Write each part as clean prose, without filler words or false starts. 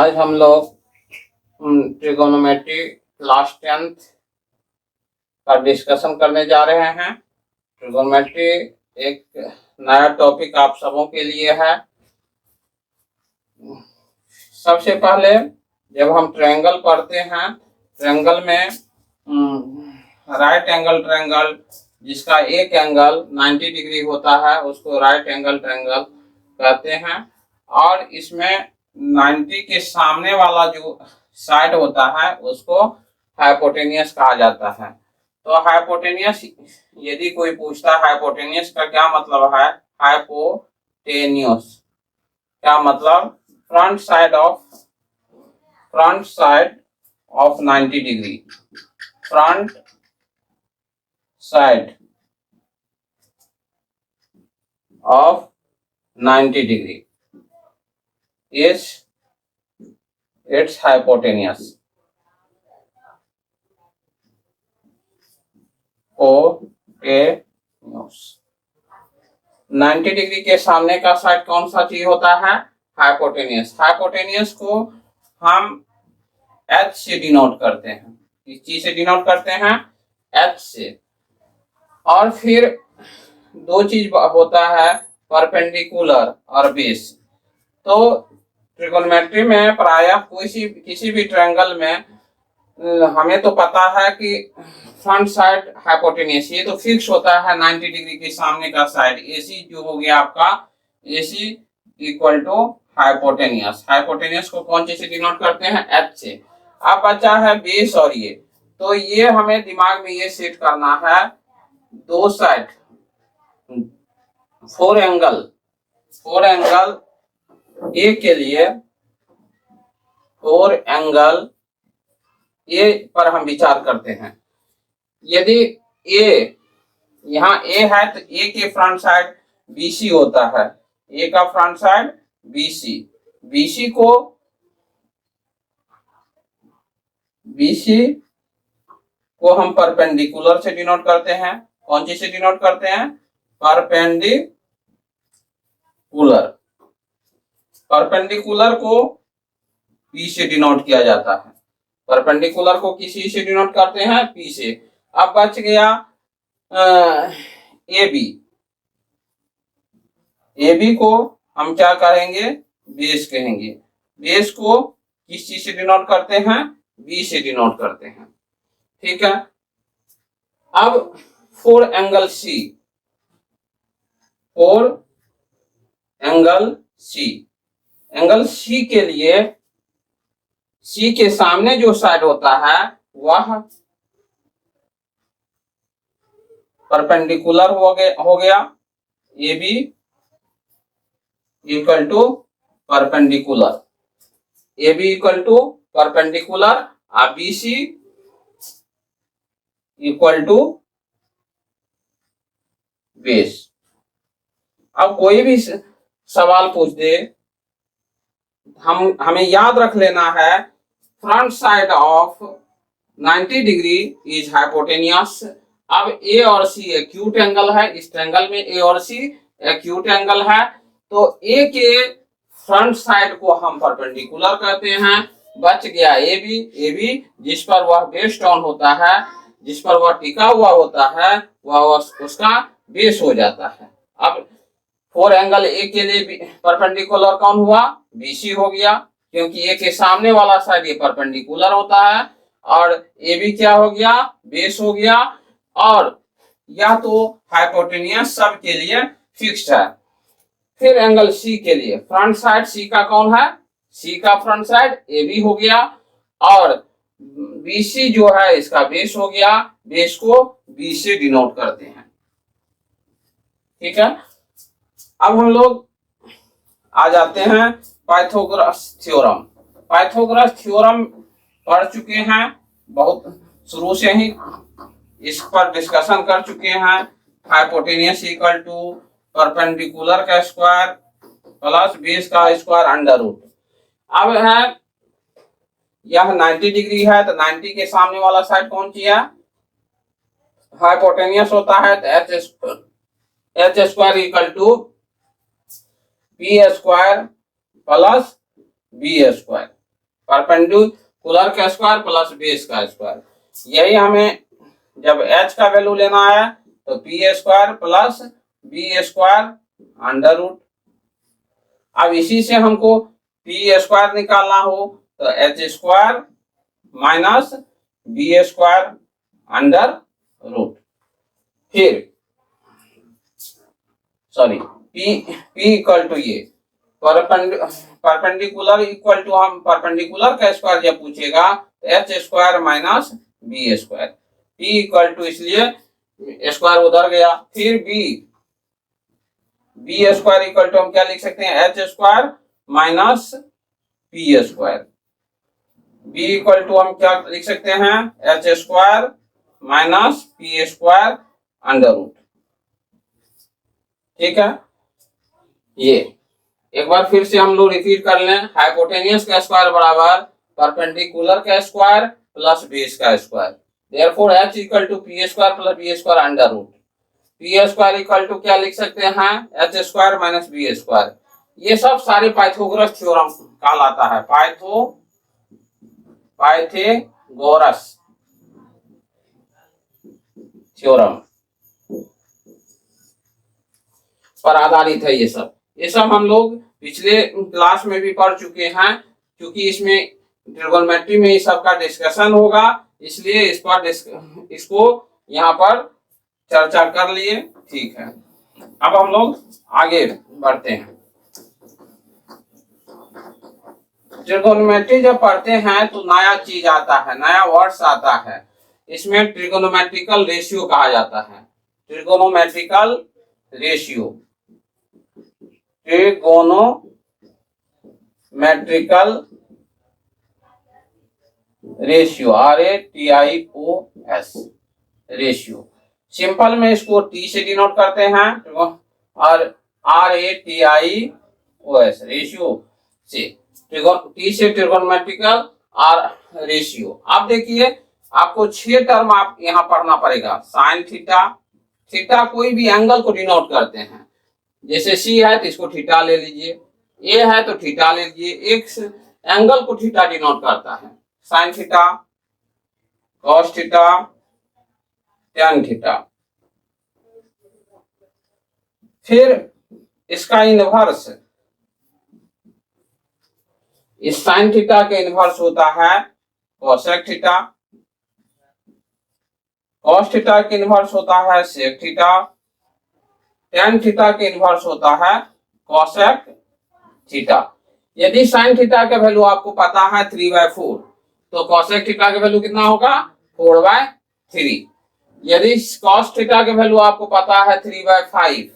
आज हम लोग ट्रिगोनोमेट्री क्लास 10th का डिस्कशन करने जा रहे हैं। ट्रिगोनोमेट्री एक नया टॉपिक आप सबों के लिए है। सबसे पहले जब हम ट्रायंगल पढ़ते हैं, ट्रायंगल में राइट एंगल ट्रायंगल जिसका एक एंगल 90 डिग्री होता है उसको राइट एंगल ट्रायंगल कहते हैं। और इसमें 90 के सामने वाला जो साइड होता है उसको हाइपोटेनियस कहा जाता है। तो हाइपोटेनियस, यदि कोई पूछता है हाइपोटेनियस का क्या मतलब है, हाइपोटेनियस क्या मतलब, front side of 90 degree, front side of 90 degree is its hypotenuse. Hypotenuse 90 degree के सामने का साइड कौन सा चीज होता है, हाइपोटेनियस। हाइपोटेनियस को हम H से डिनोट करते हैं। किस चीज से डिनोट करते हैं, H से। और फिर दो चीज होता है, परपेंडिकुलर और बेस। तो ट्रिगोनोमेट्री में प्रायः किसी भी ट्रायंगल में हमें तो पता है कि फ्रंट साइड हाइपोटेनियस, ये तो फिक्स होता है 90 डिग्री के सामने का साइड। AC जो हो गया आपका, AC equal to hypotenuse. Hypotenuse को कौन चीज से डिनोट करते हैं, H से। अब बचा है बेस और ये, तो ये हमें दिमाग में ये सेट करना है, दो साइड फोर एंगल ए के लिए, फोर एंगल ए पर हम विचार करते हैं। यदि ए, यहाँ ए है तो ए के फ्रंट साइड BC होता है, ए का फ्रंट साइड BC को हम परपेंडिकुलर से डिनोट करते हैं। कौन चीज से डिनोट करते हैं, परपेंडिकुलर को P से डिनोट किया जाता है। परपेंडिकुलर को किसी से डिनोट करते हैं, P से। अब बच गया AB को हम क्या कहेंगे, बेस कहेंगे। बेस को किस चीज से डिनोट करते हैं, B से डिनोट करते हैं। ठीक है। अब फोर एंगल C के लिए, C के सामने जो साइड होता है वह परपेंडिकुलर हो गया। AB equal to perpendicular, AB equal to perpendicular, और BC इक्वल टू बेस। अब कोई भी सवाल पूछ दे, हमें याद रख लेना है, front side of 90 degree is hypotenuse. अब A और C एक्यूट एंगल है, इस ट्रायंगल में A और C एक्यूट एंगल है, तो A के फ्रंट साइड को हम परपेंडिकुलर कहते हैं। बच गया AB जिस पर वह बेस डाउन होता है, जिस पर वह टिका हुआ होता है, वह उसका बेस हो जाता है। अब फोर एंगल ए के लिए परपेंडिकुलर कौन हुआ, BC हो गया, क्योंकि ए के सामने वाला साइड ये परपेंडिकुलर होता है। और AB क्या हो गया, बेस हो गया। और यह तो हाइपोटेनियस सब के लिए फिक्स्ड है। फिर एंगल C के लिए, फ्रंट साइड C का कौन है, C का फ्रंट साइड AB हो गया, और BC जो है इसका बेस हो गया। बेस को B से डिनोट करते हैं। ठीक है। अब हम लोग आ जाते हैं पाइथागोरस थ्योरम पढ़ चुके हैं, बहुत शुरू से ही इस पर डिस्कशन कर चुके हैं। हाइपोटेनियस इक्वल टू परपेंडिकुलर का स्क्वायर प्लस बेस का स्क्वायर अंडर रूट। अब है यह 90 डिग्री है, तो 90 के सामने वाला साइड कौन सी है, हाइपोटेनियस होता है, तो H square equal to P square plus B square. Perpendicular का स्क्वायर प्लस बेस का स्क्वायर। यही हमें जब h का वैल्यू लेना है तो P square plus B square under root. अब इसी से हमको पी स्क्वायर निकालना हो तो H square minus B square under root. फिर सॉरी पी इक्वल टू ये परपेंडिकुलर इक्वल टू, हम परपेंडिकुलर का स्क्वायर जब पूछेगा तो H square minus B square, P equal to इसलिए स्क्वायर उधर गया। फिर बी स्क्वायर इक्वल टू हम क्या लिख सकते हैं, H square minus P square. B equal to हम क्या लिख सकते हैं, H square minus P square under root. ठीक है, ये एक बार फिर से हम लोग रिपीट कर लें। हाइपोटेनियस का स्क्वायर बराबर परपेंडिकुलर का स्क्वायर प्लस बेस का square. Therefore h equal to P square plus B square under root. P square equal to क्या लिख सकते हैं, H square minus B square. ये सब सारे पाइथागोरस थ्योरम कहलाता है, पाइथागोरस थ्योरम पर आधारित है। ये सब हम लोग पिछले क्लास में भी पढ़ चुके हैं। क्योंकि इसमें ट्रिगोनोमेट्री में इस सब का डिस्कशन होगा, इसलिए इसको यहाँ पर चर्चा कर लिए। ठीक है, अब हम लोग आगे बढ़ते हैं। ट्रिगोनोमेट्री जब पढ़ते हैं तो नया चीज आता है, नया वर्ड्स आता है। इसमें ट्रिगोनोमेट्रिकल रेशियो कहा जाता है। Trigonometrical ratio, trigonometrical ratio, RATIOS ratio. Simple में इसको T से डिनोट करते हैं और RATIOS रेशियो से, T से ट्रिगोनोमेट्रिकल और रेशियो। अब देखिए आपको 6 टर्म आप यहाँ पढ़ना पड़ेगा। साइन थीटा, थीटा कोई भी एंगल को डिनोट करते हैं। जैसे C है तो इसको थीटा ले लीजिए, A है तो थीटा ले लीजिए। एक एंगल को थीटा डिनोट करता है, sine theta, cos theta, tan theta. फिर इसका इनवर्स, इस साइन थीटा का इनवर्स होता है कोसेक थीटा, कॉस थीटा का इनवर्स होता है सेक थीटा, टैन थीटा का इनवर्स होता है कोसेक थीटा। यदि साइन थीटा का वैल्यू आपको पता है 3/4 तो कोसेक थीटा का वैल्यू कितना होगा, 4/3। यदि कॉस थीटा का वैल्यू आपको पता है 3/5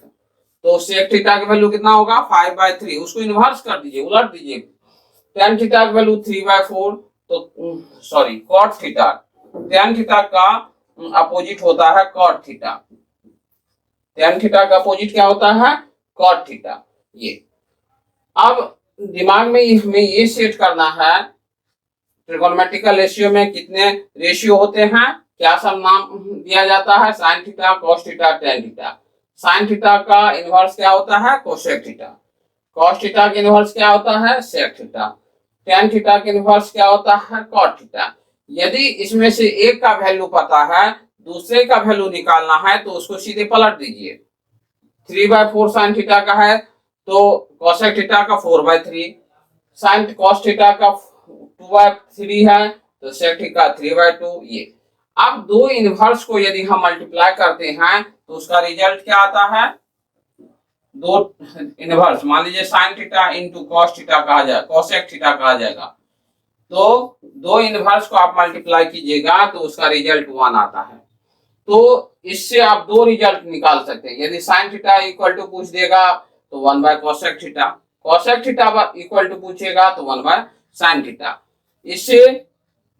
तो सेक थीटा का वैल्यू कितना होगा, 5/3। उसको इनवर्स कर दीजिए, उलट दीजिए। टैन थीटा का वैल्यू 3/4 तो sorry cot theta, tan theta का अपोजिट होता है कॉट थीटा। टैन थीटा का अपोजिट क्या होता है, कॉट थीटा। ये अब दिमाग में हमें ये सेट करना है, ट्रिगोनोमेट्रिकल रेशियो में कितने रेशियो होते हैं, क्या सब नाम दिया जाता है, sine theta, cos theta, tan theta. Sine theta का इनवर्स क्या होता है, कोसेक थीटा। कॉस थीटा का इनवर्स क्या होता है, सेक थीटा। टैन थीटा का इनवर्स क्या होता है, कॉट थीटा। यदि इसमें से एक का वैल्यू पता है, दूसरे का वैल्यू निकालना है तो उसको सीधे पलट दीजिए। 3/4 साइन थीटा का है तो कोसेक थीटा का 4/3, साइन कॉस थीटा का 2/3 है तो सेक थीटा 3/2। ये अब दो इनवर्स को यदि हम मल्टीप्लाई करते हैं तो उसका रिजल्ट क्या आता है, दो इनवर्स, मान लीजिए sign theta into cos theta कहा जाए, कोसेक थीटा कहा जाएगा। तो दो इनवर्स को आप मल्टीप्लाई कीजिएगा तो उसका रिजल्ट 1 आता है। तो इससे आप दो रिजल्ट निकाल सकते हैं। यदि साइन थीटा इक्वल टू पूछ देगा तो 1/कोसेक theta, cosec theta equal to पूछेगा तो 1/साइन थीटा। इससे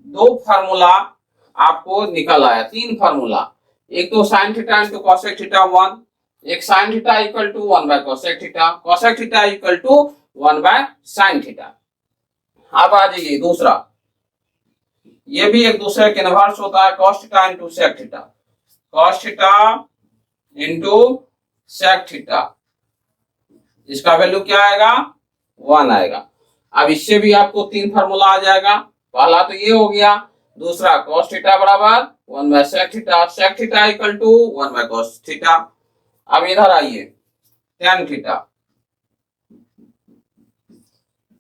दो फार्मूला आपको निकल आया, 3 फार्मूला। एक तो sine theta into cosec theta 1, एक साइन थीटा इक्वल टू 1/कोसेक theta, cosec theta equal to 1/साइन थीटा। अब आ जाइए दूसरा, ये भी एक दूसरे के इनवर्स होता है, cos theta into sec theta, cos theta into sec theta. इसका वैल्यू क्या आएगा, 1 आएगा। अब इससे भी आपको 3 फार्मूला आ जाएगा। पहला तो ये हो गया, दूसरा cos थीटा बराबर 1 by sec theta, sec theta equal to 1 by cos theta. अब इधर आइए, tan theta,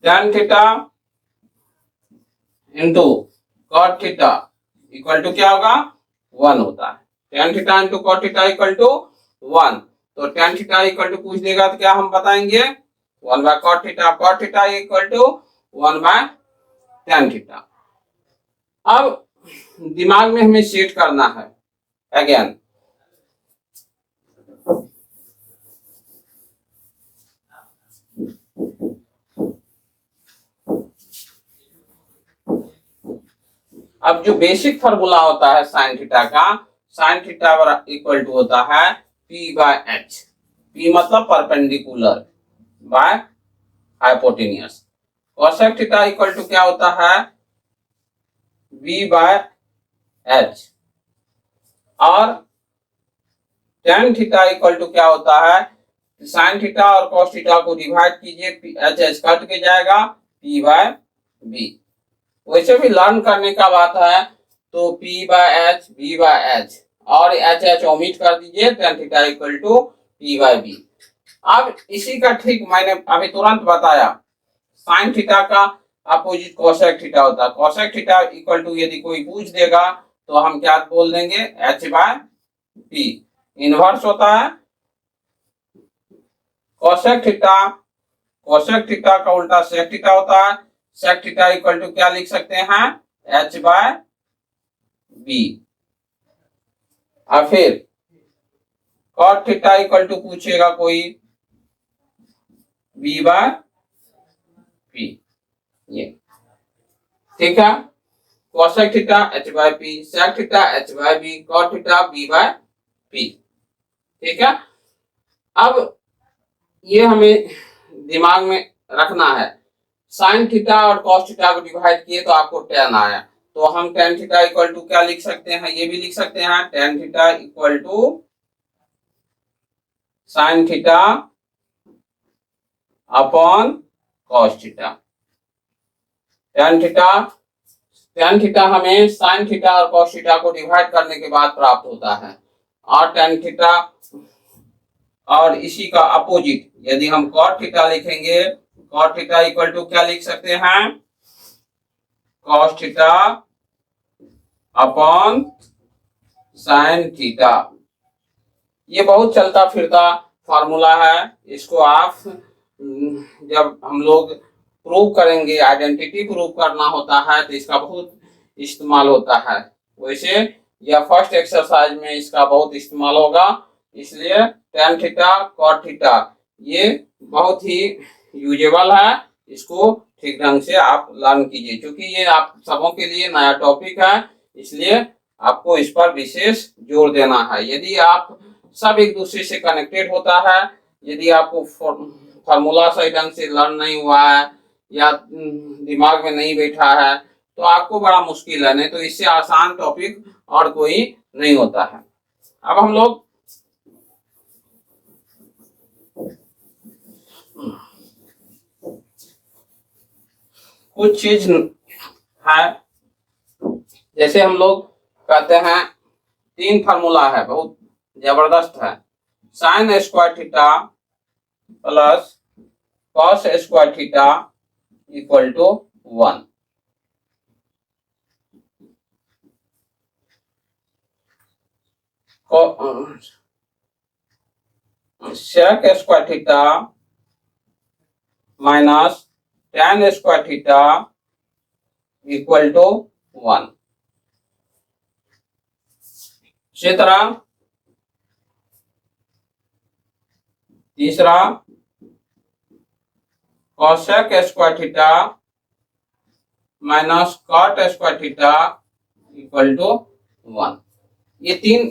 tan theta into cot theta equal to क्या होगा, 1 होता है। tan theta into cot theta equal to 1। तो tan थीटा इक्वल टू पूछ देगा तो क्या हम बताएंगे, 1 by cot theta equal to 1 by tan theta. अब दिमाग में हमें सेट करना है अगेन, अब जो बेसिक फार्मूला होता है साइन थीटा का, साइन थीटा इक्वल टू होता है P बाय H। P मतलब perpendicular, by hypotenuse. Cosec theta equal to क्या होता है, V बाय H। और tan थीटा इक्वल टू क्या होता है, साइन थीटा और cos थीटा को डिवाइड कीजिए, H H कट के जाएगा, P बाय B। वैसे भी लर्न करने का बात है तो P by H, V by H और H H ओमिट कर दीजिए, tan theta equal to P by B। अब इसी का ठीक मैंने अभी तुरंत बताया, साइन थीटा का अपोजिट कोसेक थीटा होता है। कोसेक थीटा इक्वल टू यदि कोई पूछ देगा तो हम क्या बोल देंगे, H बाय P। इनवर्स होता है कोसेक थीटा, कोसेक थीटा का उल्टा सेक थीटा होता है। सेक थीटा इक्वल टू क्या लिख सकते हैं, H बाय B। और फिर cot थीटा इक्वल टू पूछेगा कोई, B बाय P। ये ठीक है, cosec theta H by P, sec theta H by B, cot theta B by P। ठीक है, अब ये हमें दिमाग में रखना है, साइन थीटा और cos थीटा को डिवाइड किए तो आपको tan आया, तो हम tan थीटा इक्वल टू क्या लिख सकते हैं, ये भी लिख सकते हैं, tan theta equal to sine theta upon cos theta. tan theta हमें साइन थीटा और cos थीटा को डिवाइड करने के बाद प्राप्त होता है, और tan थीटा और इसी का अपोजिट यदि हम cot थीटा लिखेंगे, cot थीटा इक्वल टू क्या लिख सकते हैं, cos theta upon sine theta. ये बहुत चलता फिरता फार्मूला है, इसको आप जब हम लोग प्रूव करेंगे, आइडेंटिटी प्रूव करना होता है तो इसका बहुत इस्तेमाल होता है। वैसे यह फर्स्ट एक्सरसाइज में इसका बहुत इस्तेमाल होगा, इसलिए tan थीटा cot थीटा ये बहुत ही यूजेबल है, इसको ठीक ढंग से आप लर्न कीजिए, क्योंकि ये आप सबों के लिए नया टॉपिक है, इसलिए आपको इस पर विशेष जोर देना है। यदि आप सब एक दूसरे से कनेक्टेड होता है, यदि आपको फार्मूला सही ढंग से लर्न नहीं हुआ है या दिमाग में नहीं बैठा है तो आपको बड़ा मुश्किल है, नहीं तो इससे आसान टॉपिक और कोई नहीं होता है। अब हम लोग कुछ चीज है, जैसे हम लोग कहते हैं 3 फार्मूला है, बहुत जबरदस्त है, sine square theta plus cos square theta equal to 1। Sec square theta minus tan square theta equal to 1। इसी तरह तीसरा cosec square theta minus cot square theta equal to 1। ये 3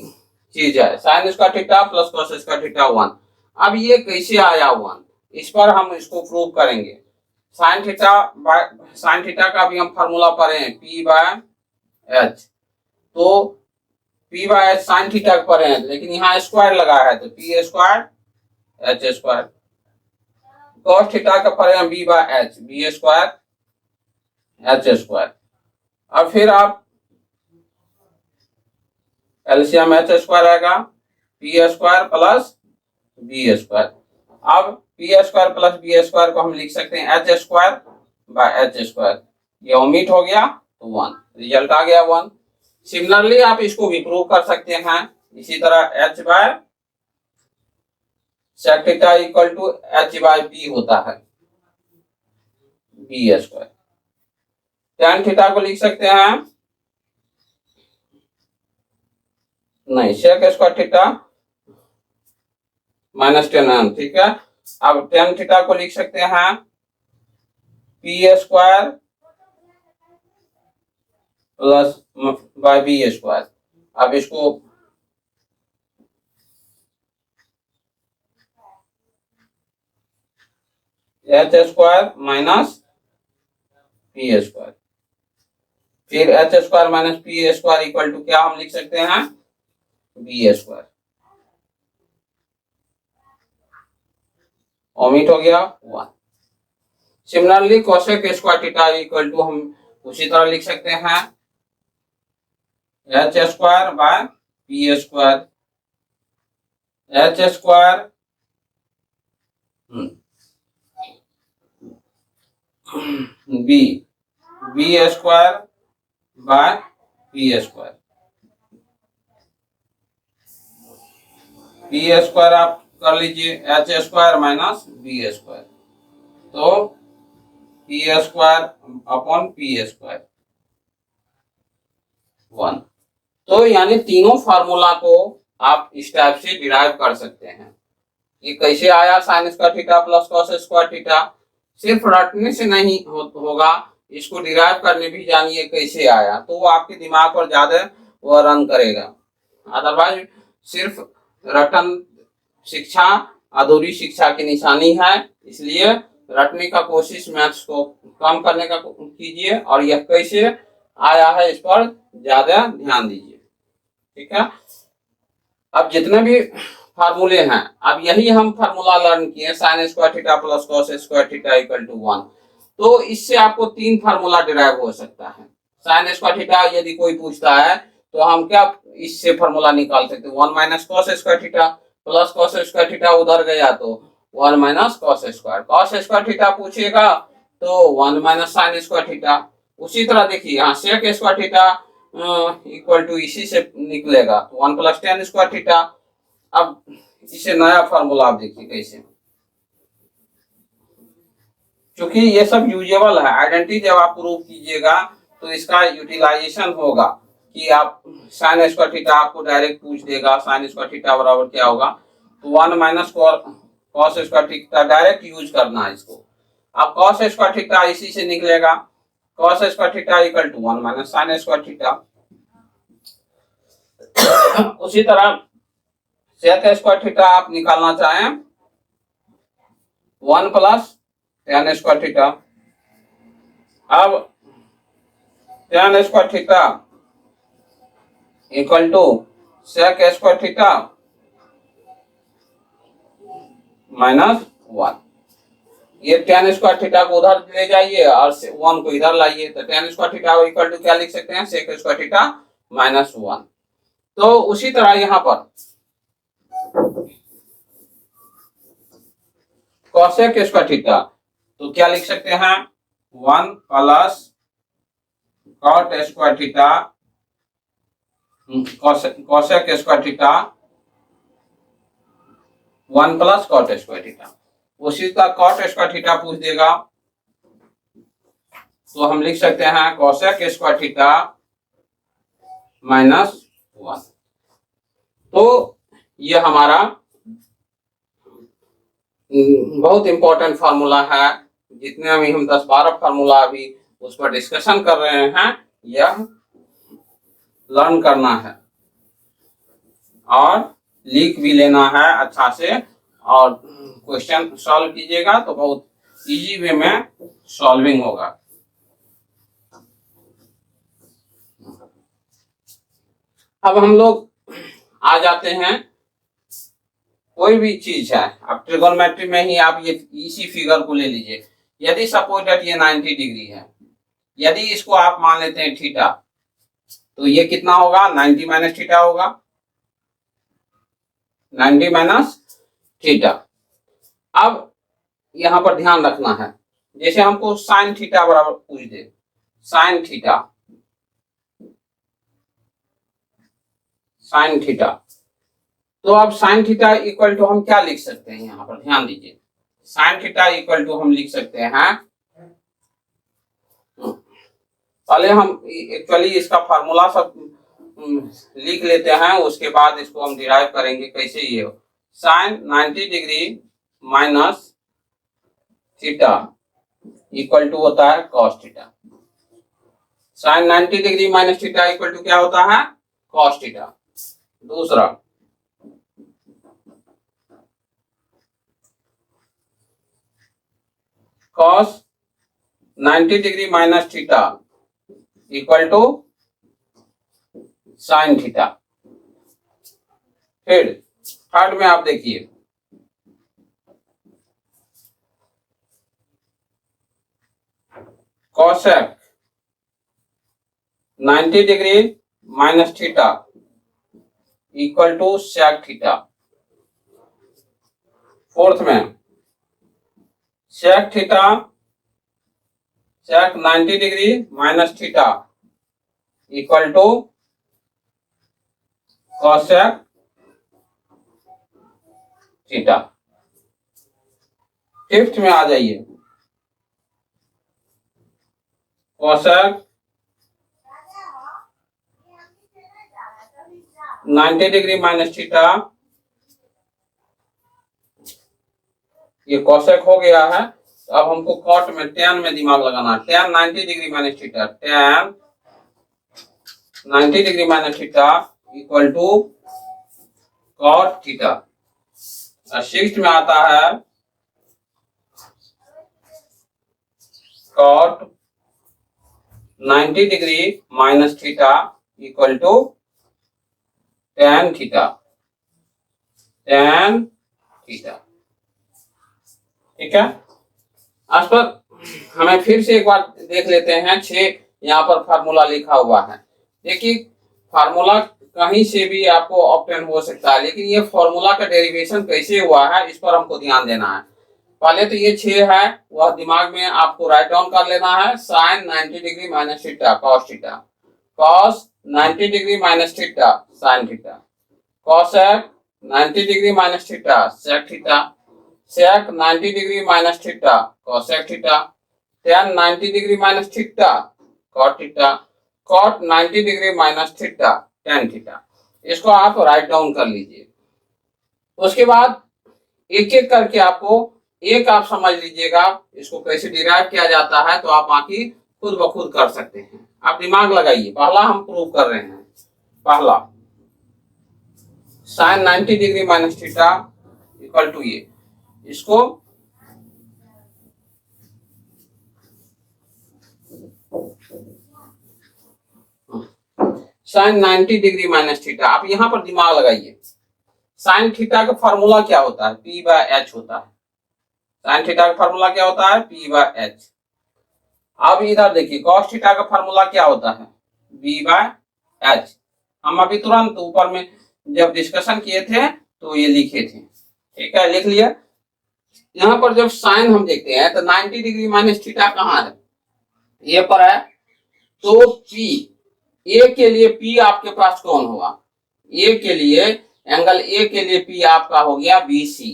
चीज है, sine square theta plus cos square theta 1। अब ये कैसे आया 1, इस पर हम इसको प्रूव करेंगे। साइन थीटा का भी हम फार्मूला पढ़े हैं, P बाय H, तो P by H sine theta पढ़े हैं, लेकिन यहाँ स्क्वायर लगा है तो P square H square. cos theta का formula b by H, B square H square. अब फिर आप एलसीएम एच स्क्वायर आएगा, P square plus B square. अब P square plus B square को हम लिख सकते हैं H square by H square, ये ओमिट हो गया तो 1, रिजल्ट आ गया 1। सिमिलरली आप इसको भी प्रूव कर सकते हैं इसी तरह, H by sec theta equal to H by B होता है, बी स्क्वायर। tan थीटा को लिख सकते हैं, नहीं sec square theta minus ten, ठीक है। अब tan थीटा को लिख सकते हैं P square plus by B square. अब इसको H square minus P square, फिर H square minus P square equal to क्या हम लिख सकते हैं, बी स्क्वायर, ओमिट हो गया 1। Similarly cosec square theta equal to हम उसी तरह लिख सकते हैं H square by P square, H square B, B square by P square, P square आप कर लीजिए H square minus B square, तो P square upon P square 1। तो यानी तीनों फार्मूला को आप इस टाइप से डिराइव कर सकते हैं। ये कैसे आया sign square theta plus cos square theta, सिर्फ रटने से नहीं होगा, इसको डिराइव करने भी जानिए कैसे आया, तो वो आपके दिमाग पर ज्यादा वो रन करेगा। अदरवाइज सिर्फ रटन शिक्षा अधूरी शिक्षा की निशानी है, इसलिए रटने का कोशिश मैथ्स को कम करने का कीजिए और यह कैसे आया है इस पर ज्यादा ध्यान दीजिए, ठीक है। अब जितने भी फार्मूले हैं, अब यही हम फार्मूला लर्न किए sine square theta plus cos square theta equal to 1, तो इससे आपको 3 फार्मूला डिराइव हो सकता है। साइन स्क्वायर थीटा यदि कोई पूछता है तो हम क्या इससे फार्मूला निकाल सकते हैं, 1 minus cos square theta plus cos square theta उधर गया तो 1 minus cos square, cos square theta पूछेगा तो 1 माइनस साइन स्क्वायर थीटा। उसी तरह देखिए यहाँ sec square theta equal to इसी से निकलेगा 1 प्लस टेन स्क्वायर थीटा। अब इसे नया फार्मूला आप देखिए कैसे, क्योंकि ये सब यूजेबल है, आइडेंटिटी जब आप प्रूव कीजिएगा तो इसका यूटिलाइजेशन होगा कि आप साइन स्क्वायर थीटा आपको डायरेक्ट पूछ देगा साइन स्क्वायर थीटा बराबर क्या होगा, तो 1 minus cos square theta direct use करना है इसको। अब कॉस स्क्वायर थीटा इसी से निकलेगा, cos square theta equal to 1 minus sine square theta. उसी तरह सेक स्क्वायर थीटा आप निकालना चाहें 1 प्लस टेन स्क्वायर थीटा। अब tan square theta equal to sec square theta minus 1। ये टेन स्क्वायर थीटा को उधर ले जाइए और 1 को इधर लाइए, तो tan square theta equal to क्या लिख सकते हैं, सेक स्क्वायर थीटा माइनस 1। तो उसी तरह यहां पर कोसेक स्क्वायर थीटा तो क्या लिख सकते हैं 1 plus cot square theta cosec square theta 1 plus cot square theta. उसी का कॉट स्क्वायर थीटा पूछ देगा तो हम लिख सकते हैं कोसेक स्क्वायर थीटा माइनस 1। तो ये हमारा बहुत इंपॉर्टेंट फार्मूला है, जितने भी हम 10-12 फार्मूला अभी उस पर डिस्कशन कर रहे हैं, यह लर्न करना है और लिख भी लेना है अच्छा से, और क्वेश्चन सॉल्व कीजिएगा तो बहुत इजी वे में सॉल्विंग होगा। अब हम लोग आ जाते हैं कोई भी चीज है, अब ट्रिगोनोमेट्री में ही आप ये इसी फिगर को ले लीजिए। यदि सपोज दैट ये 90 डिग्री है, यदि इसको आप मान लेते हैं थीटा, तो ये कितना होगा, 90 माइनस थीटा होगा, 90 माइनस थीटा। अब यहां पर ध्यान रखना है, जैसे हमको साइन थीटा बराबर पूछ दे, साइन थीटा, साइन थीटा, तो अब साइन थीटा इक्वल टू हम क्या लिख सकते हैं, यहां पर ध्यान दीजिए, साइन थीटा इक्वल टू हम लिख सकते हैं, पहले हम एक्चुअली इसका फार्मूला सब लिख लेते हैं, उसके बाद इसको हम डिराइव करेंगे कैसे। ये sine 90 degree minus theta equal to होता है cos theta. Sine 90 degree minus theta equal to क्या होता है, कॉस थीटा। दूसरा cos 90 degree minus theta equal to sine theta. फिर थर्ड में आप देखिए, cosec 90 degree minus theta equal to sec theta. Fourth में sec theta, sec 90 degree minus theta equal to cosec theta. Fifth में आ जाइए, cosec 90 degree minus theta, ये cosec हो गया है। तो अब हमको कॉट में tan में दिमाग लगाना है, tan 90 degree minus theta, tan 90 degree minus theta equal to cot theta. Sixth में आता है cot 90 degree minus theta equal to tan theta, tan theta. ठीक है, आज पर हमें फिर से एक बार देख लेते हैं, 6 यहाँ पर फार्मूला लिखा हुआ है। देखिए फार्मूला कहीं से भी आपको ऑप्टेन हो सकता है, लेकिन ये फार्मूला का डेरिवेशन कैसे हुआ है इस पर हमको ध्यान देना है। पहले तो ये 6 है, वह दिमाग में आपको राइट डाउन कर लेना है। Sine 90 degree minus theta cos theta, cos 90 degree minus theta sine theta, cosec 90 degree minus theta sec theta, sec 90 degree minus theta cosec theta, tan 90 degree minus theta cot theta, cot 90 degree minus theta tan theta. इसको आप write down कर लीजिए। उसके बाद एक एक करके आपको एक आप समझ लीजिएगा इसको कैसे डिराइव किया जाता है, तो आप बाकी खुद ब खुद कर सकते हैं। आप दिमाग लगाइए, पहला हम प्रूव कर रहे हैं। पहला sine 90 degree minus theta equal to ये, इसको साइन 90 डिग्री माइनस थीटा, आप यहां पर दिमाग लगाइए। साइन थीटा का फॉर्मूला क्या होता है, P बाय H होता है। साइन थीटा का फॉर्मूला क्या होता है, P बाय H। अब इधर देखिए कॉस थीटा का फॉर्मूला क्या होता है, B बाय H। हम अभी तुरंत ऊपर में जब डिस्कशन किए थे तो ये लिखे थे, ठीक है, लिख लिया। यहाँ पर जब साइन हम देखते हैं तो 90 डिग्री माइनस थीटा कहाँ है, ये पर है, तो P, ए के लिए P आपके पास कौन होगा, ए के लिए एंगल ए के लिए P आपका हो गया BC,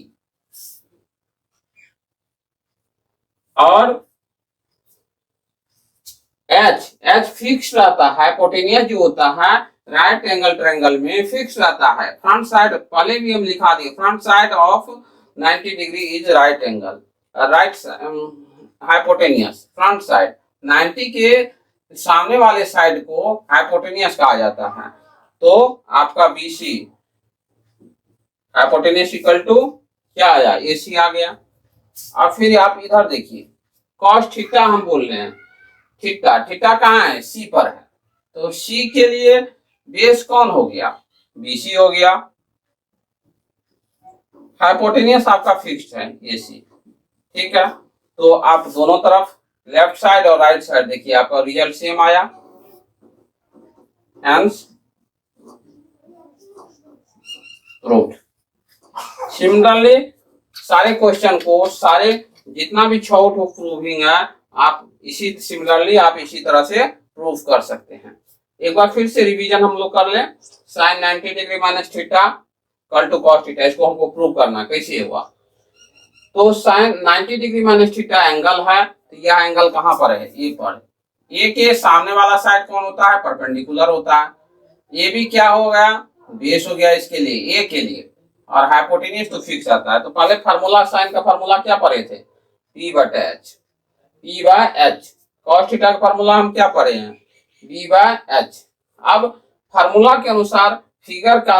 और H फिक्स रहता है, हाइपोटेनियस जो होता है राइट एंगल ट्रायंगल में फिक्स रहता है। फ्रंट साइड पहले भी हम लिखा दिए, front side of 90 degree is right angle, right hypotenuse. Front side 90 के सामने वाले साइड को हाइपोटेनियस कहा जाता है। तो आपका BC हाइपोटेनियस इक्वल टू क्या आया, AC आ गया। और फिर आप इधर देखिए कॉस थीटा हम बोल रहे हैं, थीटा, थीटा कहाँ है, C पर है, तो C के लिए बेस कौन हो गया, BC हो गया। हाइपोटेनियस आपका फिक्स्ड है AC, ठीक है। तो आप दोनों तरफ लेफ्ट साइड और राइट साइड देखिए, आपका रिजल्ट सेम आया, हेंस प्रूव्ड। सिमिलरली सारे क्वेश्चन को, सारे जितना भी 6 प्रूविंग है, आप इसी सिमिलरली आप इसी तरह से प्रूव कर सकते हैं। एक बार फिर से रिवीजन हम लोग कर लें। Sine 90 degree minus theta equal to cos theta, इसको हमको प्रूव करना कैसे हुआ। तो sine 90 degree minus theta angle है, तो यह एंगल कहां पर है, ए पर। ए के सामने वाला साइड कौन होता है, परपेंडिकुलर होता है। ये भी क्या हो गया, बेस हो गया इसके लिए, ए के लिए, और हाइपोटेनियस तो फिक्स आता है। तो पहले फार्मूला, साइन का फार्मूला क्या पढ़े थे, P बटे H, P by H। Cos theta का फार्मूला हम क्या पढ़े हैं, B बाय H। अब फार्मूला के अनुसार फिगर का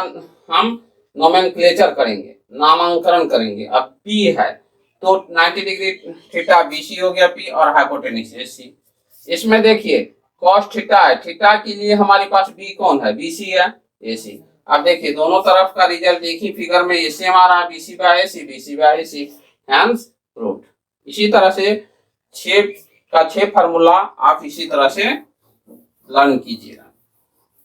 हम नोमेनक्लेचर करेंगे, नामांकन करेंगे। अब P है तो 90 डिग्री थीटा BC हो गया P, और हाइपोटेनियस AC। इसमें देखिए कॉस थीटा है, थीटा के लिए हमारे पास B कौन है, BC है, AC। अब देखिए दोनों तरफ का रिजल्ट एक ही फिगर में ये सेम आ रहा है, BC by AC, BC by AC, hence proved. इसी तरह से 6 फार्मूला आप इसी तरह से लर्न कीजिएगा,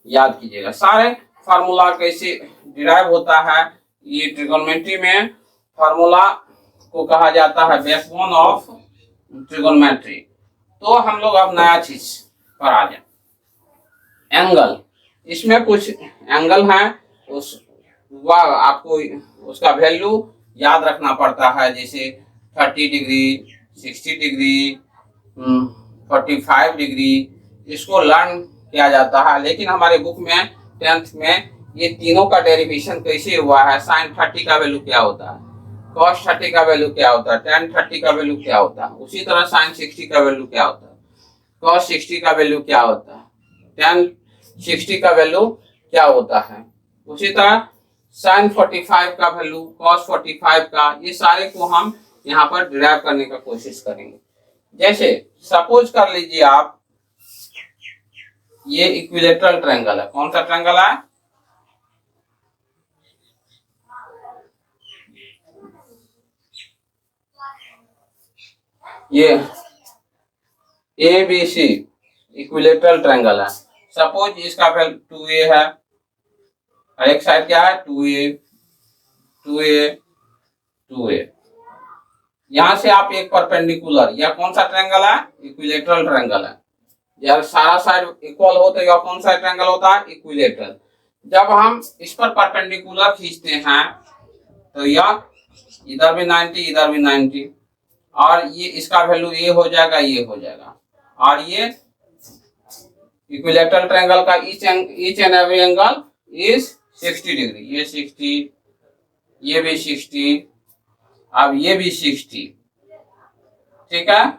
याद कीजिएगा। सारे फार्मूला कैसे डिराइव होता है, ये ट्रिगोनोमेट्री में फार्मूला को कहा जाता है बैकबोन ऑफ ट्रिगोनोमेट्री। तो हम लोग अब नया चीज पर आ जाए, एंगल। इसमें कुछ एंगल है, उस वह आपको उसका वैल्यू याद रखना पड़ता है, जैसे 30 डिग्री, 60 डिग्री, 45 डिग्री, इसको लर्न किया जाता है। लेकिन हमारे बुक में 10th में ये तीनों का डेरिवेशन कैसे हुआ है, साइन 30 का वैल्यू क्या होता है, कॉस 30 का वैल्यू क्या होता है, टेन 30 का वैल्यू क्या होता है, उसी तरह साइन 60 का वैल्यू क्या होता है, कॉस 60 का वैल्यू क्या होता है, टेन 60 का वैल्यू क्या होता है, उसी तरह साइन 45 का वैल्यू, कॉस 45 का, ये सारे को हम यहाँ पर डिराइव करने का कोशिश करेंगे। जैसे सपोज कर लीजिए आप, ये इक्विलेटरल ट्रायंगल है। कौन सा ट्रायंगल है, ये ABC इक्विलेटरल ट्रायंगल है। सपोज इसका वैल्यू 2a है, और एक साइड क्या है 2a, 2a, 2a। यहां से आप एक परपेंडिकुलर, यह कौन सा ट्रायंगल है, इक्विलेटरल ट्रायंगल है। जब सारा साइड इक्वल हो तो यह कौन सा ट्रायंगल होता है, इक्विलेटरल। जब हम इस पर परपेंडिकुलर खींचते हैं तो यह इधर भी 90, इधर भी 90, और ये इसका वैल्यू ये हो जाएगा, ये हो जाएगा। और ये इक्विलेटरल ट्रायंगल का each and every angle is 60 degree, ये 60, ये भी 60, अब ये भी 60, ठीक है,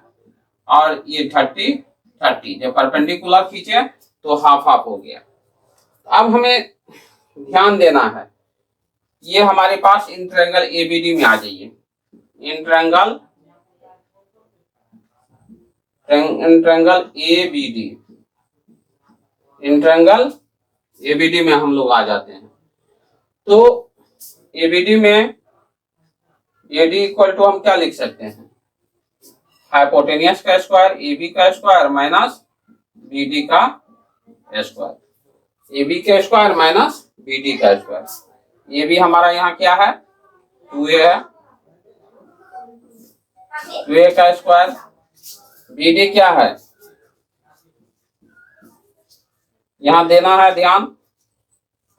और ये 30, 30। जब परपेंडिकुलर खींचे तो हाफ हाफ हो गया। अब हमें ध्यान देना है, ये हमारे पास इन ट्रायंगल ABD में आ जाइए। In triangle ABD, in triangle ABD में हम लोग आ जाते हैं। तो ABD में AD इक्वल टू हम क्या लिख सकते हैं, हाइपोटेनियस का स्क्वायर AB का स्क्वायर माइनस BD का स्क्वायर, AB का स्क्वायर माइनस BD का स्क्वायर। ये भी हमारा यहाँ क्या है, 2a है, 2a का स्क्वायर, BD क्या है, यहां देना है ध्यान,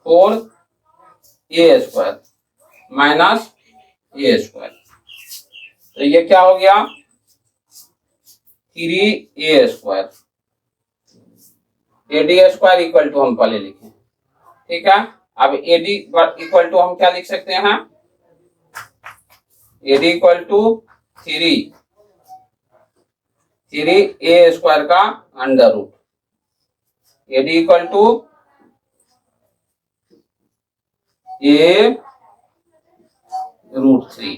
4a square minus a square. तो ये क्या हो गया, 3a square. AD square equal to हम पहले लिखें, ठीक है। अब AD इक्वल टू हम क्या लिख सकते हैं, AD equal to 3a square का under root, AD equal to a√3,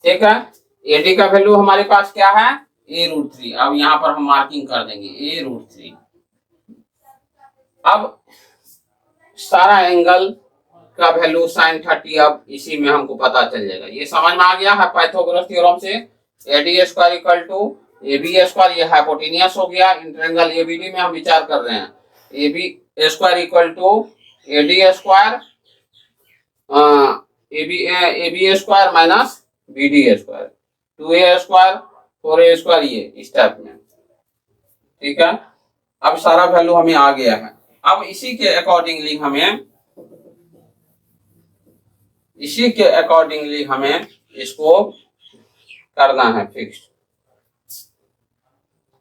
ठीक है। AD का वैल्यू हमारे पास क्या है, a√3। अब यहां पर हम मार्किंग कर देंगे a√3। अब सारा एंगल का वैल्यू साइन 30 अब इसी में हमको पता चल जाएगा। ये समझ में आ गया है पाइथागोरस थ्योरम से। AD square equal to AB square, ये हाइपोटेनियस हो गया। इन ट्रायंगल ABD में हम विचार कर रहे हैं। AB square equal to AD square, AB square minus BD square, 2A square 4A square, ये इस टाइप में। ठीक है, अब सारा वैल्यू हमें आ गया है। अब इसी के अकॉर्डिंगली हमें इसको करना है फिक्स।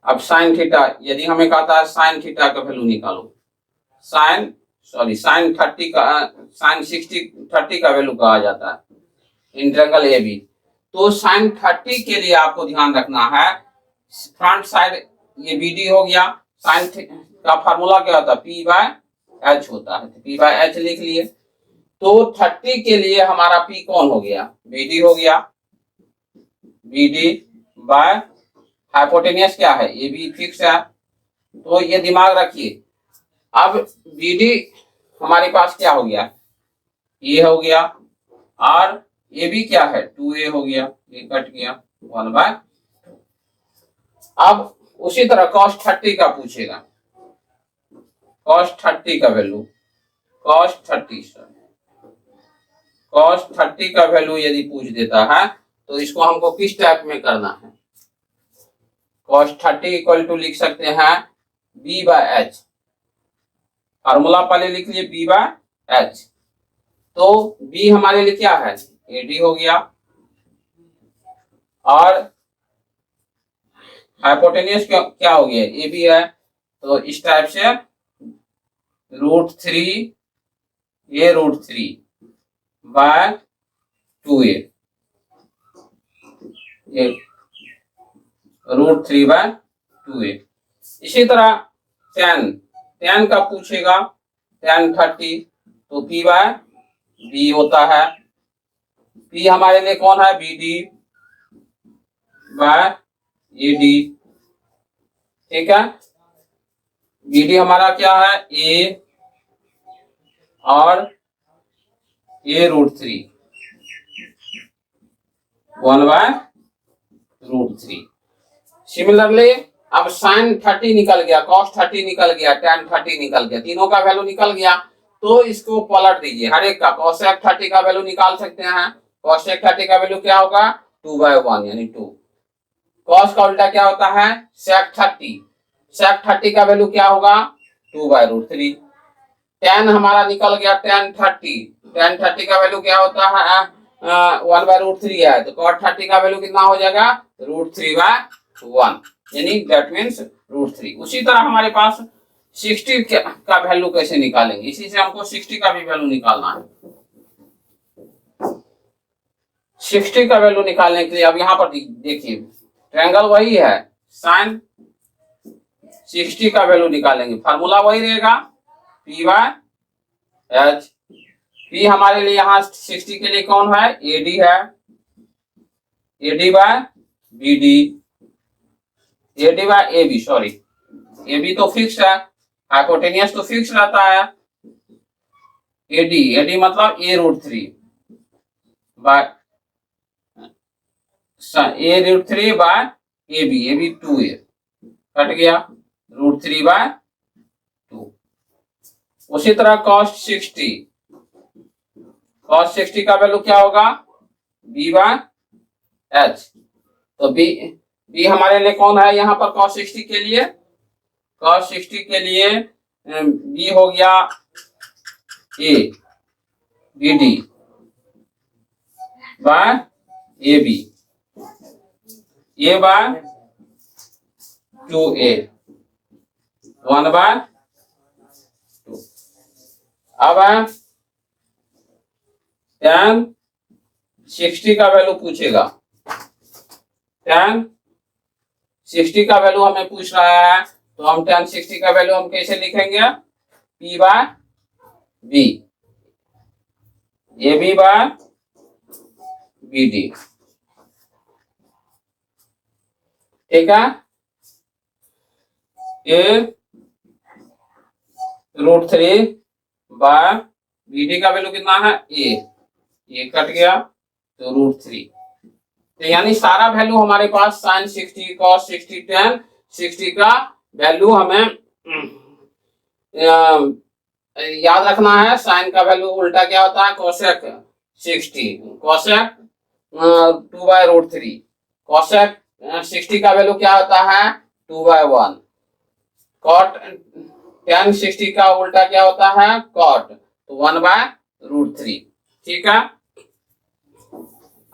अब साइन थीटा, यदि हमें कहता है साइन थीटा का वैल्यू निकालो, साइन 30 का, साइन 30 का वैल्यू कहा जाता है इन ट्रायंगल AB। तो साइन 30 के लिए आपको ध्यान रखना है, फ्रंट साइड ये BD हो गया। साइन का फार्मूला क्या होता है, P/H होता है, P/H लिख लिए। तो 30 के लिए हमारा P कौन हो गया, BD हो गया। BD बाय हाइपोटेनियस क्या है, AB फिक्स है, तो ये दिमाग रखिए। अब BD हमारे पास क्या हो गया, ये हो गया, और AB क्या है 2A हो गया, ये कट गया 1/। अब उसी तरह cos 30 का पूछेगा, cos 30 का वैल्यू, cos 30 का वैल्यू यदि पूछ देता है तो इसको हमको किस टाइप में करना है। cos 30 इक्वल टू लिख सकते हैं B/H, फार्मूला पहले लिख लिए B/H। तो B हमारे लिए क्या है, AD हो गया, और हाइपोटेनियस क्या हो गया, AB है। तो इस टाइप से √3, ये √3 बाय 2A, ये √3/2A। इसी तरह tan का पूछेगा, tan 30, तो P/B होता है। P हमारे लिए कौन है, BD/AD। ठीक है, BD हमारा क्या है, A, और A √3, 1/√3। सिमिलरली अब sin 30 निकल गया, cos 30 निकल गया, tan 30 निकल गया, तीनों का वैल्यू निकल गया। तो इसको पलट दीजिए, हर एक का। cosec 30 का वैल्यू निकाल सकते हैं। cosec 30 का वैल्यू क्या होगा, 2/1 यानी 2। cos का उल्टा क्या होता है, sec 30, sec 30 का वैल्यू क्या होगा, 2/√3। tan हमारा निकल गया, tan 30 का वैल्यू क्या होता है, 1/√3 है। तो cot 30 का वैल्यू कितना हो जाएगा, √3/1, यानी दैट मीन्स √3। उसी तरह हमारे पास 60 का वैल्यू कैसे निकालेंगे, इसी से हमको 60 का भी वैल्यू निकालना है। 60 का वैल्यू निकालने के लिए अब यहाँ पर देखिए, ट्रायंगल वही है, साइन 60 का वैल्यू निकालेंगे, फार्मूला वही रहेगा P/H। P हमारे लिए यहाँ 60 के लिए कौन है, AD है, AD/BD, AD/AB, सॉरी, AB तो फिक्स है, हाइपोटेनियस तो फिक्स रहता है। AD मतलब A√3 bye AB 2A, cut गया, √3/2। उसी तरह cos 60 का वैल्यू क्या होगा, B/H। तो B हमारे लिए कौन है यहाँ पर, cos 60 के लिए, B हो गया A, BD bye AB, A/2A, 1/2। अब tan 60 का वैल्यू पूछेगा, tan 60 का वैल्यू हमें पूछ रहा है, तो हम tan 60 का वैल्यू हम कैसे लिखेंगे, P/B, AB/BD। ठीक है, A √3/2 BD का वैल्यू कितना है ये कट गया तो √3। तो यानी सारा वैल्यू हमारे पास sin 60 cos 60 tan 60 का वैल्यू हमें याद रखना है। साइन का वैल्यू उल्टा क्या होता है कोसेक 60, कोसेक 2/√3, कोसेक 60 का वैल्यू क्या होता है 2/1, कॉट tan 60 का उल्टा क्या होता है कॉट, तो 1/√3। ठीक है,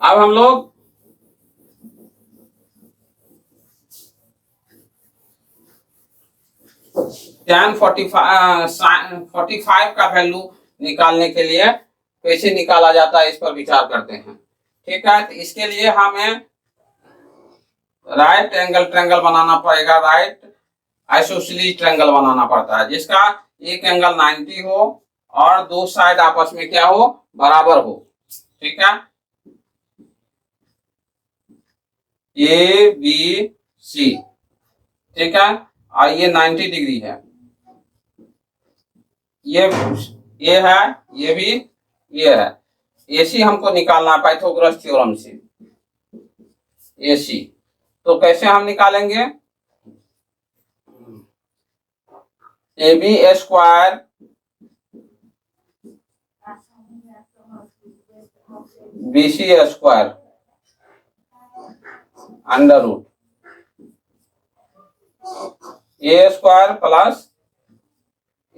अब हम लोग tan 45 का वैल्यू निकालने के लिए कैसे निकाला जाता है इस पर विचार करते हैं। ठीक है, तो इसके लिए हमें राइट एंगल ट्रायंगल बनाना पड़ेगा, राइट आइसोसेलेस ट्रायंगल बनाना पड़ता है जिसका एक एंगल 90 हो और दो साइड आपस में क्या हो बराबर हो। ठीक है, ABC, ठीक है, और ये 90 डिग्री है, ये है, ये भी ये है। AC हमको निकालना है पाइथागोरस थ्योरम से, AC तो कैसे हम निकालेंगे, AB² BC² under root A² plus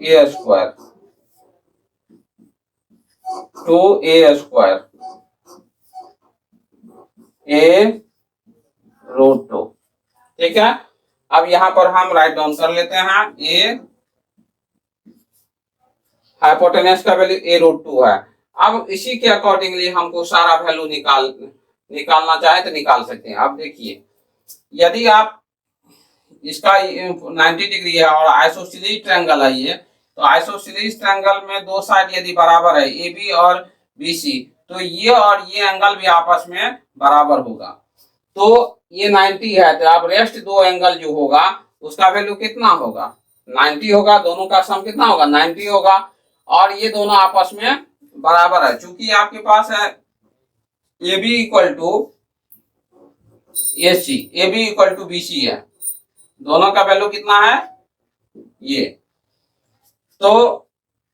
A² 2A² A√2। ठीक है, अब यहां पर हम राइट डाउन कर लेते हैं। A हाइपोटेनस का वैल्यू A√2 है। अब इसी के अकॉर्डिंगली हमको सारा वैल्यू निकालना चाहे तो निकाल सकते हैं। अब देखिए, यदि आप इसका 90 डिग्री है और आइसोसेलेस ट्रायंगल है ये, तो आइसोसेलेस ट्रायंगल में दो साइड यदि बराबर है AB और BC, तो ये और ये एंगल भी आपस में बराबर होगा। तो ये 90 है, तो अब रेस्ट दो एंगल जो होगा उसका वैल्यू कितना होगा 90 होगा, दोनों का सम कितना होगा 90 होगा, और ये दोनों आपस में बराबर है। चूंकि आपके पास है AB equal to AC, AB equal to BC है, दोनों का वैल्यू कितना है ये, तो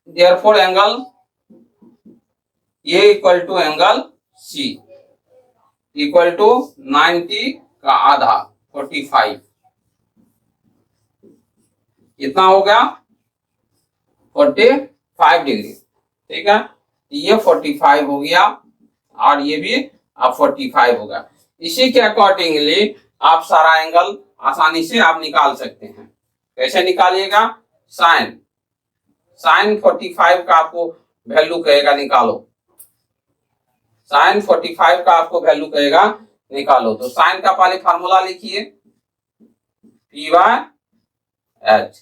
therefore angle A equal to angle C equal to 90 का आधा 45, कितना हो गया 45 डिग्री। ठीक है, ये 45 हो गया और ये भी अब 45 होगा। इसी के अकॉर्डिंगली आप सारा एंगल आसानी से आप निकाल सकते हैं। कैसे निकालिएगा, साइन 45 का आपको वैल्यू कहेगा निकालो, साइन 45 का आपको वैल्यू कहेगा निकालो। तो साइन का पहले फार्मूला लिखिए P/H।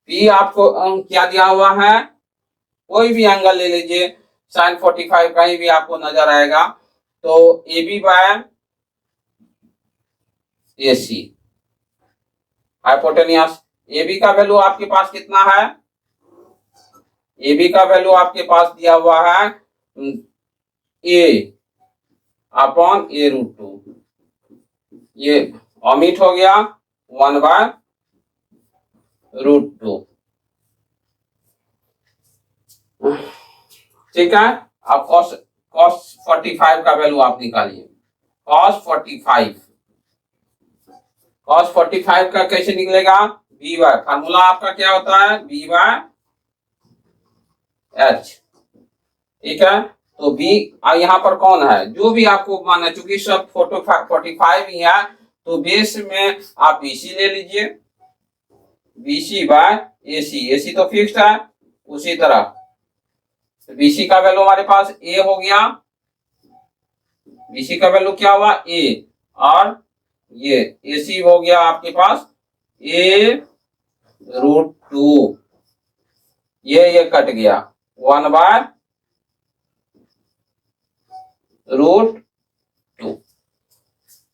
P आपको क्या दिया हुआ है, कोई भी एंगल ले लीजिए, साइन 45 कहीं भी आपको नजर आएगा, तो AB/AC हाइपोटेनियस। AB का वैल्यू आपके पास कितना है, AB का वैल्यू आपके पास दिया हुआ है A/√2, ये ओमिट हो गया 1/√2। ठीक है, अब cos 45 का वैल्यू आप निकालिए, cos 45 का कैसे निकलेगा, B/, फार्मूला आपका क्या होता है B/H। ठीक है, तो B यहाँ पर कौन है, जो भी आपको माना, चूंकि सब 45 ही है, तो बेस में आप BC ले लीजिए, BC/AC, AC तो फिक्स्ड है, उसी तरह BC का वैल्यू हमारे पास A हो गया, BC का वैल्यू क्या हुआ A, और ये AC हो गया आपके पास A√2, ये कट गया 1/√2।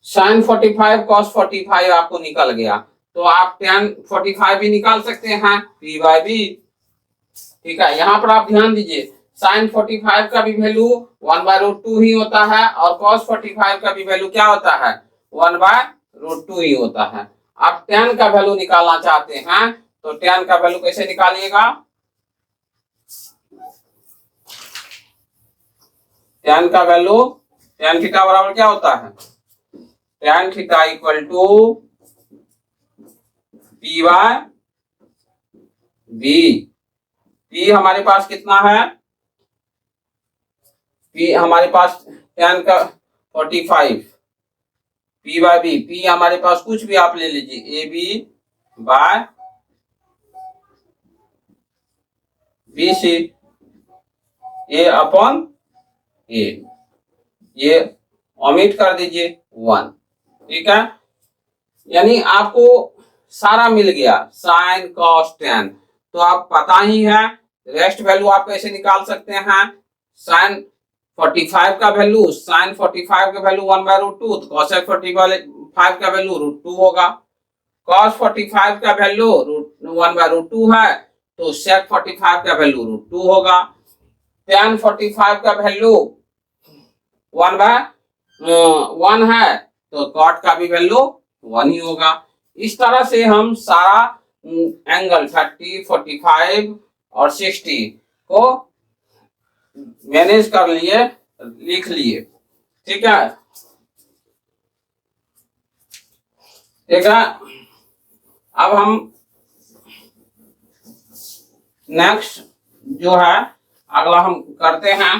साइन 45 cos 45 आपको निकल गया, तो आप tan 45 भी निकाल सकते हैं P/B। ठीक है, यहाँ पर आप ध्यान दीजिए, साइन 45 का भी वैल्यू 1/√2 ही होता है और कॉस 45 का भी वैल्यू क्या होता है, 1/√2 ही होता है। आप tan का वैल्यू निकालना चाहते हैं तो tan का वैल्यू कैसे निकालिएगा, tan का वैल्यू, tan थीटा बराबर क्या होता है, tan theta equal to P/B। P हमारे पास कितना है, P हमारे पास tan का 45, P/B, P हमारे पास कुछ भी आप ले लीजिए, AB/BC, A/A, ये ओमिट कर दीजिए 1, ठीक है। यानी आपको सारा मिल गया, साइन कॉस टैन, तो आप पता ही है रेस्ट वैल्यू आप कैसे निकाल सकते हैं, साइन 45 का वैल्यू, साइन 45 का वैल्यू 1/√2, तो कॉसेक 45 का वैल्यू √2 होगा, कॉस 45 का वैल्यू 1/√2 है तो सेक 45 का वैल्यू √2 होगा, tan 45 का वैल्यू 1/1 है तो कॉट का भी वैल्यू 1 ही होगा। इस तरह से हम सारा एंगल 30, 45 और 60 को मैनेज कर लिए, लिख लिए, ठीक है। ठीक है, अब हम नेक्स्ट जो है अगला हम करते हैं,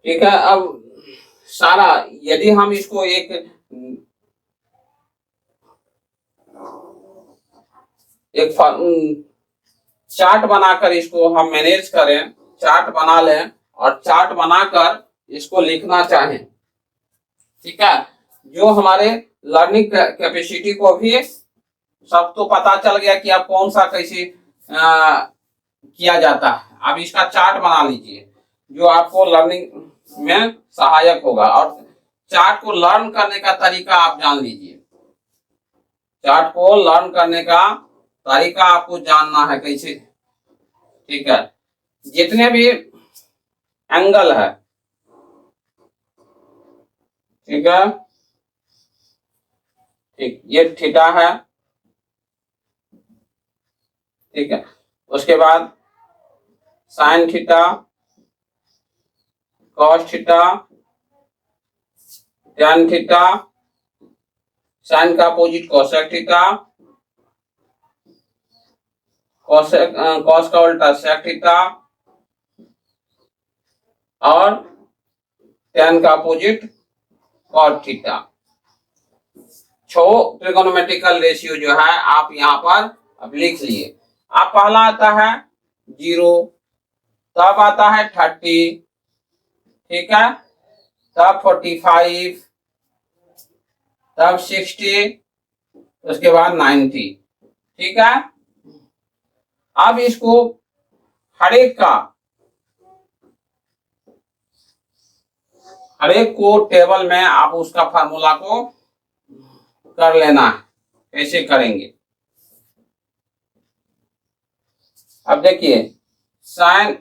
ठीक है। अब सारा यदि हम इसको एक चार्ट बनाकर इसको हम मैनेज करें, चार्ट बना लें और चार्ट बनाकर इसको लिखना चाहें, ठीक है, जो हमारे लर्निंग कैपेसिटी को भी सब तो पता चल गया कि आप कौन सा कैसे किया जाता है। अब इसका चार्ट बना लीजिए जो आपको लर्निंग में सहायक होगा, और चार्ट को लर्न करने का तरीका आप जान लीजिए, चार्ट को लर्न करने का तरीका आपको जानना है कैसे, ठीक है। जितने भी एंगल है, ठीक है, ठीक, ये थीटा है, ठीक है, उसके बाद sine theta, cos theta, tan theta, sine का अपोजिट कोसेक थीटा, कॉस का उल्टा सेक थीटा और टैन का opposite cot theta. 6 trigonometrical ratio जो है आप यहाँ पर अब लिख लिए। अब पहला आता है 0, तब आता है 30, ठीक है, तब 45, तब 60, उसके बाद 90, ठीक है। अब इसको हरेक को टेबल में आप उसका फार्मूला को कर लेना है, कैसे करेंगे। अब देखिए साइन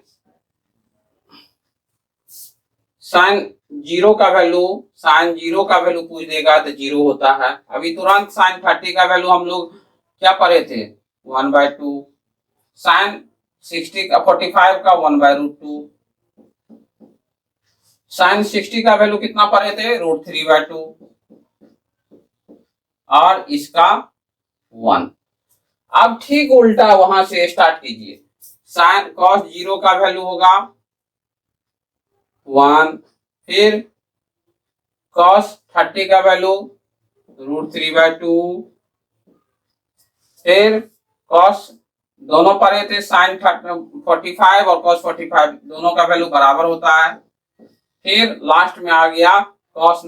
0 का वैल्यू, साइन 0 का वैल्यू पूछ देगा तो 0 होता है। अभी तुरंत साइन 30 का वैल्यू हम लोग क्या पढ़े थे, 1/2, साइन 60 का 45 का 1/√2, साइन 60 का वैल्यू कितना पढ़े थे, √3/2 और इसका 1। अब ठीक उल्टा वहां से स्टार्ट कीजिए, साइन कॉस 0 का वैल्यू होगा 1, फिर कॉस 30 का वैल्यू √3/2, फिर कॉस दोनों पढ़े थे, साइन 45 और कॉस 45 दोनों का वैल्यू बराबर होता है, फिर लास्ट में आ गया कॉस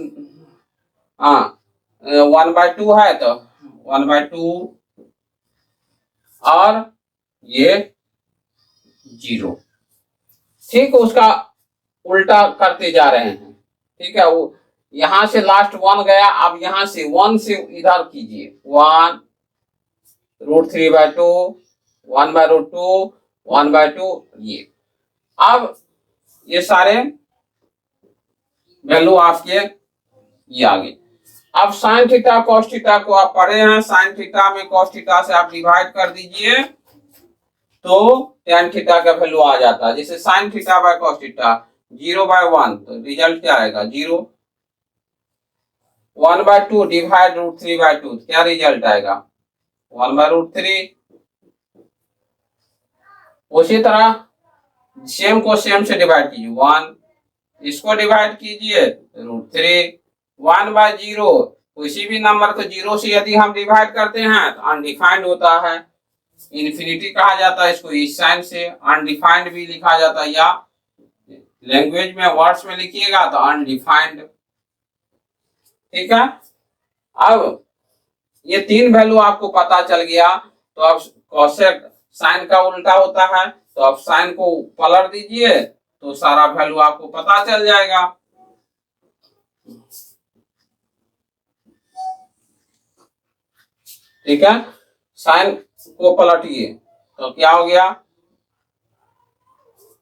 1/2 है तो 1/2 और ये 0, ठीक, उसका उल्टा करते जा रहे हैं, ठीक है। वो यहां से लास्ट 1 गया, अब यहां से 1 से इधर कीजिए, 1 √3/2, 1/√2, 1/2 ये। अब ये सारे वैल्यू आपके ये आ गए। अब साइन थीटा कॉस थीटा को आप पढ़े हैं, साइन थीटा में कॉस थीटा से आप डिवाइड कर दीजिए तो टेन थीटा का वैल्यू आ जाता है। जैसे sine theta by cos theta 0/1 तो रिजल्ट क्या आएगा 0। 1/2 डिवाइड √3/2 क्या रिजल्ट आएगा 1/√3। उसी तरह सेम को सेम से डिवाइड कीजिए 1, इसको डिवाइड कीजिए √3। 1/0 किसी भी नंबर को 0 से यदि हम डिवाइड करते हैं तो अनडिफाइंड होता है, इन्फिनिटी कहा जाता है इसको, इस साइन से अनडिफाइंड भी लिखा जाता है, या लैंग्वेज में वर्ड्स में लिखिएगा तो अनडिफाइंड। ठीक है, अब ये तीन वैल्यू आपको पता चल गया तो अब कोसेक साइन का उल्टा होता है तो अब साइन को पलट दीजिए तो सारा वैल्यू आपको पता चल जाएगा। ठीक है, साइन को पलटिए तो क्या हो गया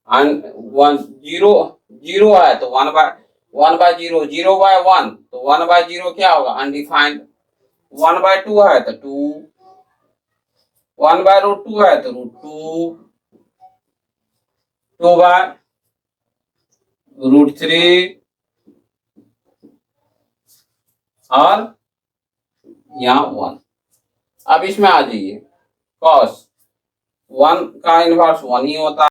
0 0 है तो 1/0, 0/1 तो 1/0 क्या होगा अनडिफाइंड, 1/2 है तो 2, 1/√2 है तो √2, 2/√3 और यहाँ 1। अब इसमें आ जाइए cos 1 का इनवर्स 1 ही होता